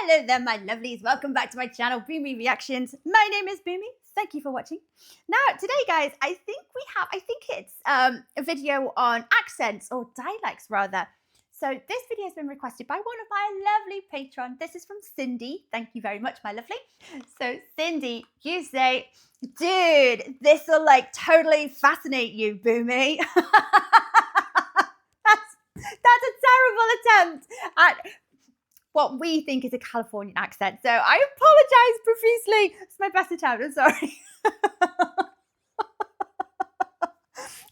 Hello there, my lovelies. Welcome back to my channel, Boomy Reactions. My name is Boomy. Thank you for watching. Now, today, guys, I think it's a video on accents or dialects, rather. So this video has been requested by one of my lovely patrons. This is from Cindy. Thank you very much, my lovely. So Cindy, you say, dude, this will like totally fascinate you, Boomy. That's a terrible attempt at what we think is a Californian accent. So I apologize profusely. It's my best attempt. I'm sorry.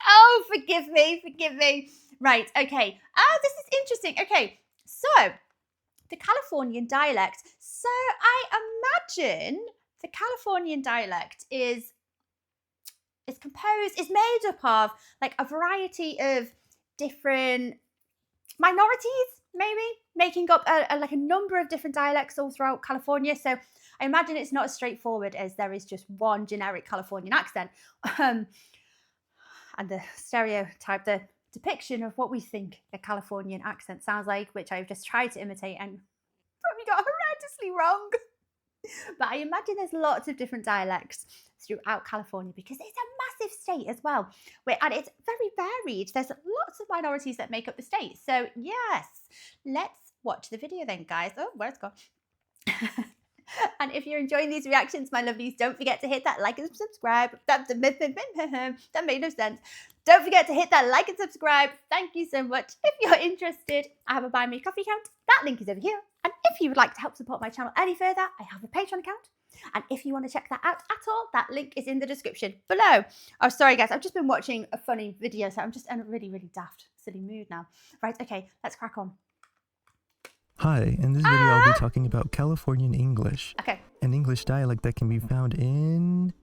Oh, forgive me. Right, okay. Oh, this is interesting. Okay, so the Californian dialect. So I imagine the Californian dialect is made up of like a variety of different minorities, maybe making up like a number of different dialects all throughout California. So I imagine it's not as straightforward as there is just one generic Californian accent. And the stereotype, the depiction of what we think a Californian accent sounds like, which I've just tried to imitate and probably got horrendously wrong. But I imagine there's lots of different dialects throughout California because it's a massive state as well. And it's very varied. There's lots of minorities that make up the state. So yes, let's watch the video then, guys. Oh, where's it gone? And if you're enjoying these reactions, my lovelies, don't forget to hit that like and subscribe. That made no sense. Don't forget to hit that like and subscribe. Thank you so much. If you're interested, I have a Buy Me a Coffee account. That link is over here. And if you would like to help support my channel any further, I have a Patreon account. And if you want to check that out at all, that link is in the description below. Oh, sorry, guys. I've just been watching a funny video, so I'm just in a really, really daft, silly mood now. Right, okay, let's crack on. Hi, in this video I'll be talking about Californian English. Okay. An English dialect that can be found in...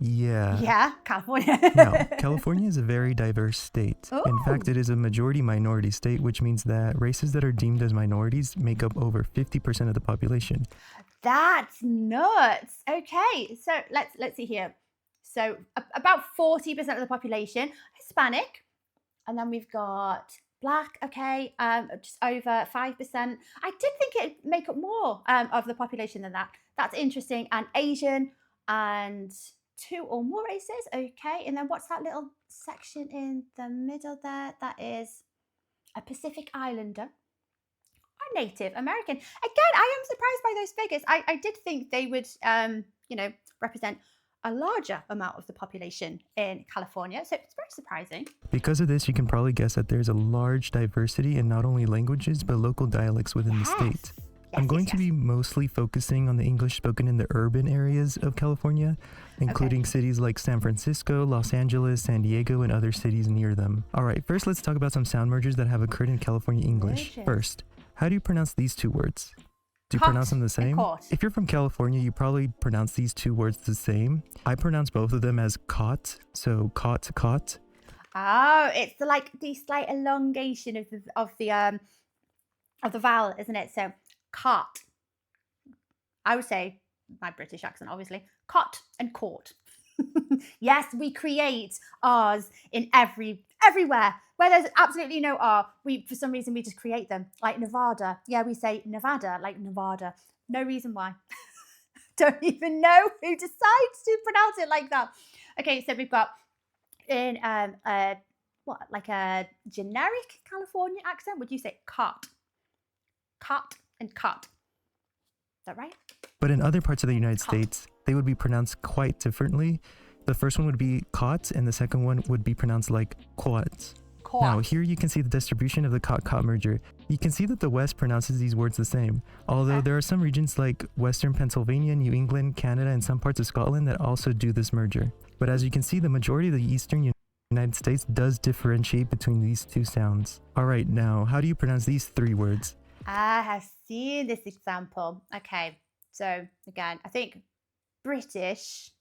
Yeah, California. Now, California is a very diverse state. Ooh. In fact, it is a majority-minority state, which means that races that are deemed as minorities make up over 50% of the population. That's nuts. Okay, so let's see here. So about 40% of the population Hispanic, and then we've got Black. Okay, just over 5%. I did think it'd make up more of the population than that. That's interesting. And Asian and 2 or more races. Okay, and then what's that little section in the middle there? That is a Pacific Islander. Native American. Again, I am surprised by those figures. I did think they would, represent a larger amount of the population in California. So it's very surprising. Because of this, you can probably guess that there's a large diversity in not only languages, but local dialects within the state. I'm going to be mostly focusing on the English spoken in the urban areas of California, including cities like San Francisco, Los Angeles, San Diego, and other cities near them. All right, first let's talk about some sound mergers that have occurred in California English. First, how do you pronounce these 2 words? Do you pronounce them the same? If you're from California, you probably pronounce these 2 words the same. I pronounce both of them as caught, so caught. Oh, it's the slight elongation of the vowel, isn't it? So caught. I would say, my British accent, obviously, caught and caught. Yes, we create R's in everywhere. Where there's absolutely no R, for some reason we just create them. Like Nevada. Yeah, we say Nevada, like Nevada. No reason why. Don't even know who decides to pronounce it like that. Okay, so we've got in like a generic California accent, would you say caught? Caught and caught. Is that right? But in other parts of the United States, they would be pronounced quite differently. The first one would be caught, and the second one would be pronounced like quat. Now, here you can see the distribution of the caught merger. You can see that the West pronounces these words the same, although there are some regions like Western Pennsylvania, New England, Canada, and some parts of Scotland that also do this merger. But as you can see, the majority of the Eastern United States does differentiate between these 2 sounds. All right, now, how do you pronounce these 3 words? I have seen this example. Okay, so again, I think British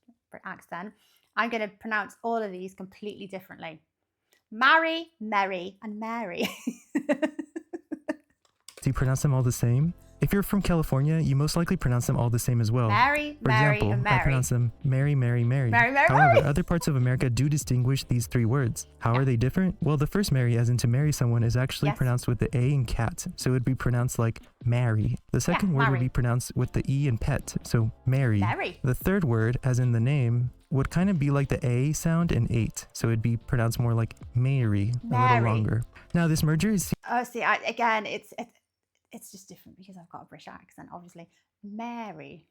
accent, I'm going to pronounce all of these completely differently. Marry, Mary, and Mary. Do you pronounce them all the same? If you're from California, you most likely pronounce them all the same as well. Mary, For Mary, example, and Mary. I pronounce them Mary, Mary, Mary. Mary, Mary, However, Mary. other parts of America do distinguish these three words. How are they different? Well, the first Mary, as in to marry someone, is actually pronounced with the A in cat, so it would be pronounced like marry. The second word would be pronounced with the E in pet, so marry. Mary. The third word, as in the name, would kind of be like the A sound in 8, so it'd be pronounced more like Mary, a little longer. Now, this merger is Oh, see, again, it's just different because I've got a British accent, obviously. Mary.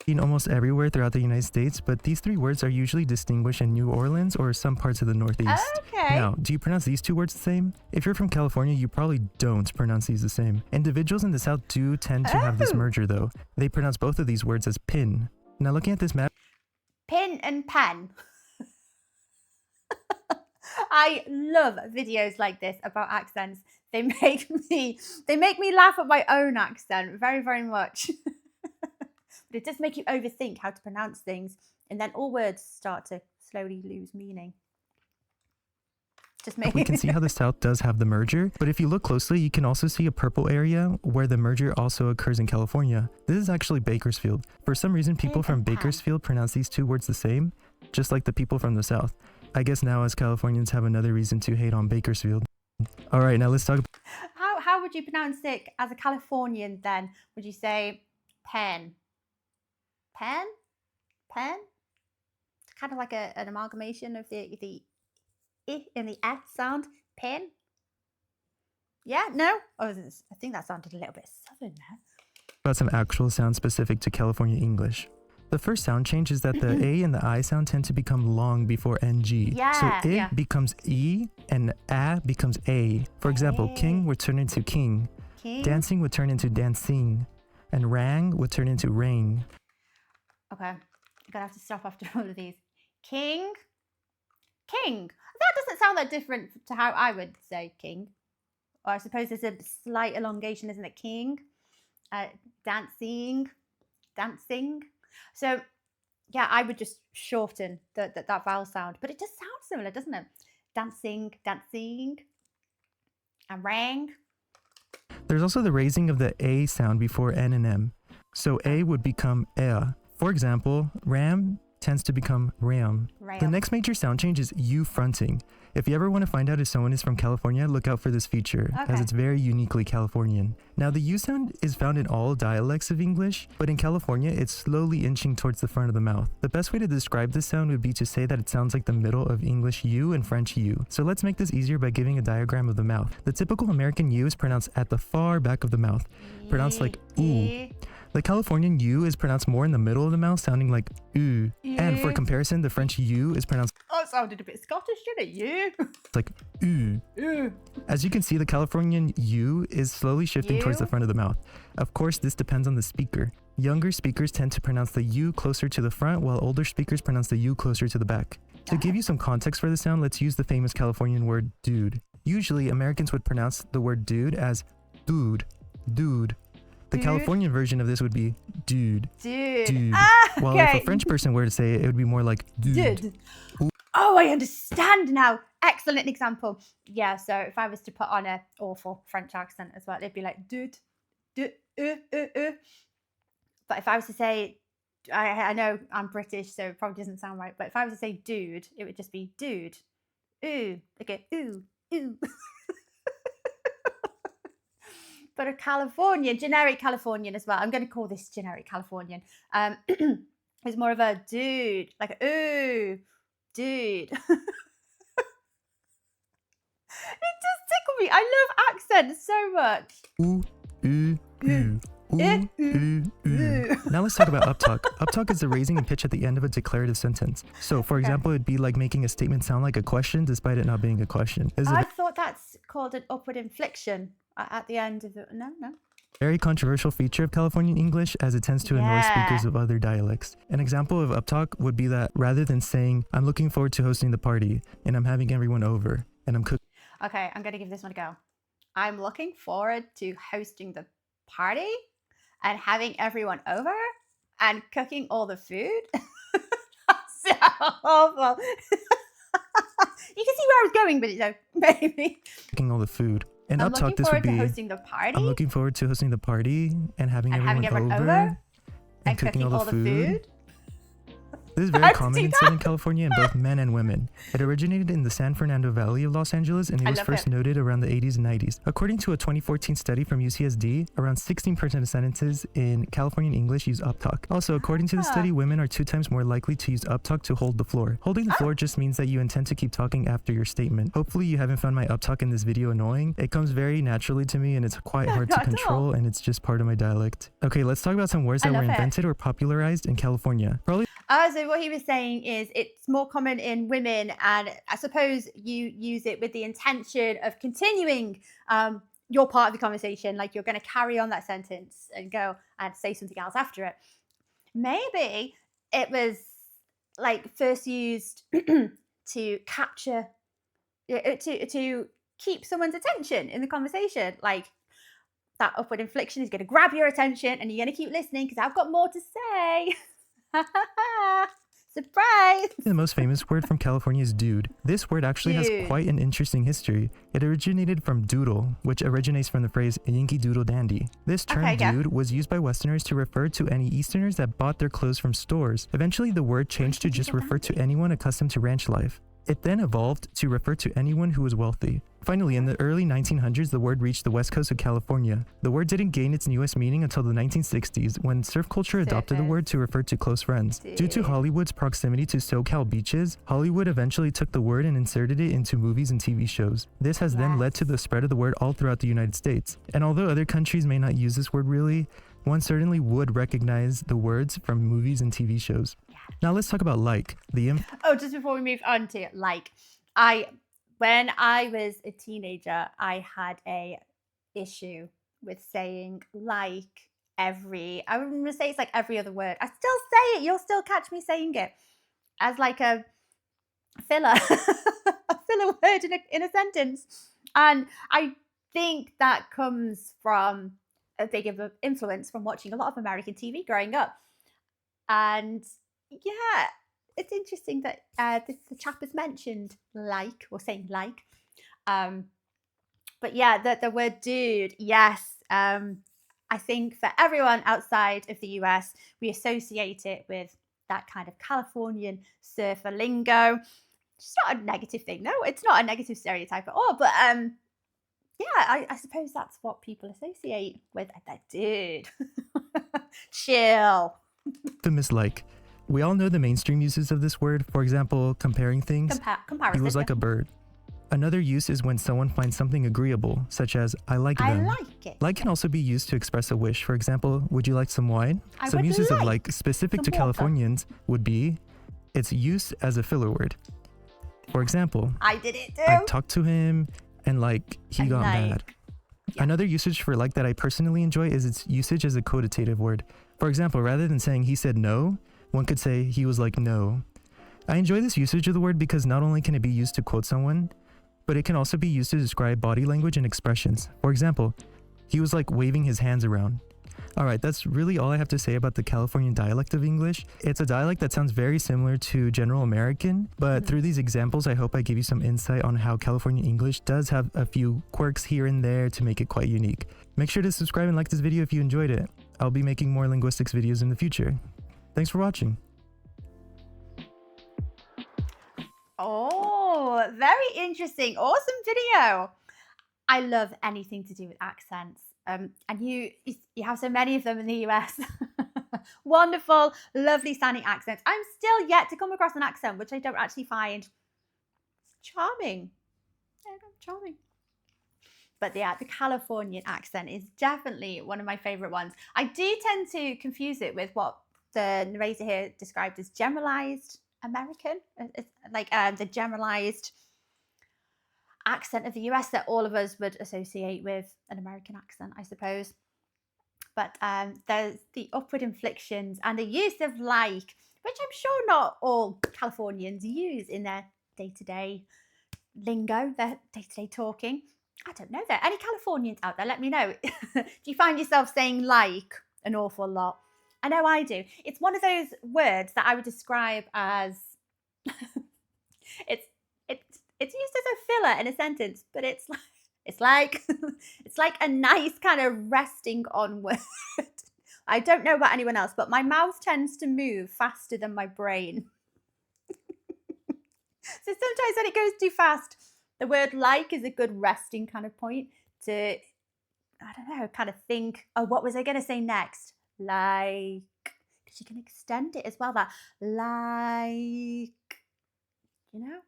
seen almost everywhere throughout the United States, but these three words are usually distinguished in New Orleans or some parts of the Northeast. Okay. Now, do you pronounce these two words the same? If you're from California, you probably don't pronounce these the same. Individuals in the South do tend to have this merger, though. They pronounce both of these words as pin. Now, looking at this map, Pin and pen. I love videos like this about accents. They make me laugh at my own accent very, very much. But it does make you overthink how to pronounce things, and then all words start to slowly lose meaning. Just me. we can see how the South does have the merger, but if you look closely, you can also see a purple area where the merger also occurs in California. This is actually Bakersfield. For some reason, people from Bakersfield pronounce these two words the same, just like the people from the South. I guess now as Californians have another reason to hate on Bakersfield. All right, now let's talk about... How would you pronounce it as a Californian then? Would you say pen? Pen? Pen? It's kind of like an amalgamation of the I and the S sound. Pen? Yeah? No? Oh, I think that sounded a little bit southern there. About some actual sounds specific to California English. The first sound change is that the A and the I sound tend to become long before NG. So it becomes E and A becomes A. For example, king would turn into king. Dancing would turn into dancing. And rang would turn into ring. Okay, I'm gonna have to stop after all of these. King. King. That doesn't sound that different to how I would say king. Or I suppose there's a slight elongation, isn't it? King. Dancing. Dancing. So, yeah, I would just shorten that vowel sound. But it does sound similar, doesn't it? Dancing, dancing, and rang. There's also the raising of the A sound before N and M. So A would become E. For example, ram tends to become ram. The next major sound change is U fronting. If you ever want to find out if someone is from California, look out for this feature, as it's very uniquely Californian. Now, the U sound is found in all dialects of English, but in California, it's slowly inching towards the front of the mouth. The best way to describe this sound would be to say that it sounds like the middle of English U and French U. So let's make this easier by giving a diagram of the mouth. The typical American U is pronounced at the far back of the mouth, pronounced like ooh. The Californian U is pronounced more in the middle of the mouth, sounding like ooh. And for comparison, the French U is pronounced... Oh, it sounded a bit Scottish, didn't it? You? It's like ooh. As you can see, the Californian U is slowly shifting towards the front of the mouth. Of course, this depends on the speaker. Younger speakers tend to pronounce the U closer to the front, while older speakers pronounce the U closer to the back. To give you some context for the sound, let's use the famous Californian word dude. Usually, Americans would pronounce the word dude as dude, dude. The Californian version of this would be dude. Dude. While if a French person were to say it, it would be more like dude. Oh, I understand now. Excellent example. Yeah, so if I was to put on a awful French accent as well, it'd be like dude, dude, But if I was to say, I know I'm British, so it probably doesn't sound right, but if I was to say dude, it would just be dude. Ooh. Okay, ooh, ooh. But a Californian, generic Californian as well. I'm going to call this generic Californian. It's more of a dude, like a ooh, dude. It does tickle me. I love accents so much. Ooh, ooh, ooh. Ooh, ooh, ooh. Now let's talk about uptalk. Uptalk is the raising in pitch at the end of a declarative sentence. So, for example, it'd be like making a statement sound like a question despite it not being a question. I thought that's called an upward inflection at the end of it. No. Very controversial feature of Californian English, as it tends to annoy speakers of other dialects. An example of uptalk would be that rather than saying, I'm looking forward to hosting the party, and I'm having everyone over, and I'm cooking. Okay, I'm going to give this one a go. I'm looking forward to hosting the party and having everyone over and cooking all the food. That's so awful. You can see where I was going, but maybe. Cooking all the food. In I'm Uptalk, looking this forward would to be hosting the party. I'm looking forward to hosting the party and having everyone over and and cooking all the food. This is I very have to common do in that. Southern California in both men and women. It originated in the San Fernando Valley of Los Angeles and it I was love first it. noted around the 80s and 90s. According to a 2014 study from UCSD, around 16% of sentences in Californian English use Uptalk. Also, according to the study, women are 2 times more likely to use Uptalk to hold the floor. Holding the floor just means that you intend to keep talking after your statement. Hopefully you haven't found my Uptalk in this video annoying. It comes very naturally to me and it's quite hard to not at all. control and it's just part of my dialect. Okay, let's talk about some words I that were love it. invented or popularized in California. Probably So what he was saying is it's more common in women, and I suppose you use it with the intention of continuing your part of the conversation, like you're going to carry on that sentence and go and say something else after it. Maybe it was like first used to capture, to keep someone's attention in the conversation, like that upward inflection is going to grab your attention and you're going to keep listening because I've got more to say. Surprise! the most famous word from California is dude. This word actually has quite an interesting history. It originated from doodle, which originates from the phrase Yankee Doodle Dandy. This term dude was used by Westerners to refer to any Easterners that bought their clothes from stores. Eventually, the word changed to just refer to anyone accustomed to ranch life. It then evolved to refer to anyone who was wealthy. Finally, in the early 1900s, the word reached the west coast of California. The word didn't gain its newest meaning until the 1960s, when surf culture adopted the word to refer to close friends. Due to Hollywood's proximity to SoCal beaches, Hollywood eventually took the word and inserted it into movies and TV shows. This has then led to the spread of the word all throughout the United States. And although other countries may not use this word really, one certainly would recognize the words from movies and TV shows. Now let's talk about like. Just before we move on to like, when I was a teenager, I had a issue with saying like I'm going to say it's like every other word. I still say it. You'll still catch me saying it as like a filler, a filler word in a sentence. And I think that comes from a big influence from watching a lot of American TV growing up. And yeah, it's interesting that the chap has mentioned like, or saying like. But yeah, the word dude, yes. I think for everyone outside of the US, we associate it with that kind of Californian surfer lingo. It's not a negative thing, no, it's not a negative stereotype at all. But yeah, I suppose that's what people associate with that dude. Chill. Famous like. We all know the mainstream uses of this word. For example, comparing things. Comparison. He was like a bird. Another use is when someone finds something agreeable, such as I like them. I like it. Like can also be used to express a wish. For example, would you like some wine? Some uses of like specific to Californians would be its use as a filler word. For example, I did it too. I talked to him and like he got mad. Yeah. Another usage for like that I personally enjoy is its usage as a quotative word. For example, rather than saying he said no, one could say he was like no. I enjoy this usage of the word because not only can it be used to quote someone, but it can also be used to describe body language and expressions. For example, he was like waving his hands around. Alright, that's really all I have to say about the Californian dialect of English. It's a dialect that sounds very similar to General American, but through these examples, I hope I give you some insight on how Californian English does have a few quirks here and there to make it quite unique. Make sure to subscribe and like this video if you enjoyed it. I'll be making more linguistics videos in the future. Thanks for watching. Oh, very interesting. Awesome video. I love anything to do with accents. And you have so many of them in the US. Wonderful, lovely sounding accents. I'm still yet to come across an accent which I don't actually find charming. Charming. But yeah, the Californian accent is definitely one of my favorite ones. I do tend to confuse it with what the narrator here described as generalized American. It's like the generalized accent of the US that all of us would associate with an American accent, I suppose. But there's the upward inflections and the use of like, which I'm sure not all Californians use in their day-to-day lingo, their day-to-day talking. I don't know. There any Californians out there? Let me know. Do you find yourself saying like an awful lot? I know I do. It's one of those words that I would describe as it's used as a filler in a sentence, but it's like It's like it's like a nice kind of resting on word. I don't know about anyone else, but my mouth tends to move faster than my brain. So sometimes when it goes too fast, the word like is a good resting kind of point to, I don't know, kind of think, oh, what was I going to say next? Like, because you can extend it as well, that like, you know?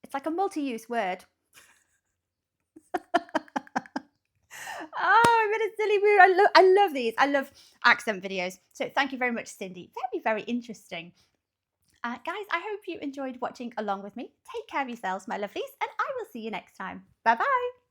It's like a multi-use word. Oh, I'm in a silly mood. I love these. I love accent videos. So thank you very much, Cindy. Very, very interesting. Guys, I hope you enjoyed watching along with me. Take care of yourselves, my lovelies, and I will see you next time. Bye-bye.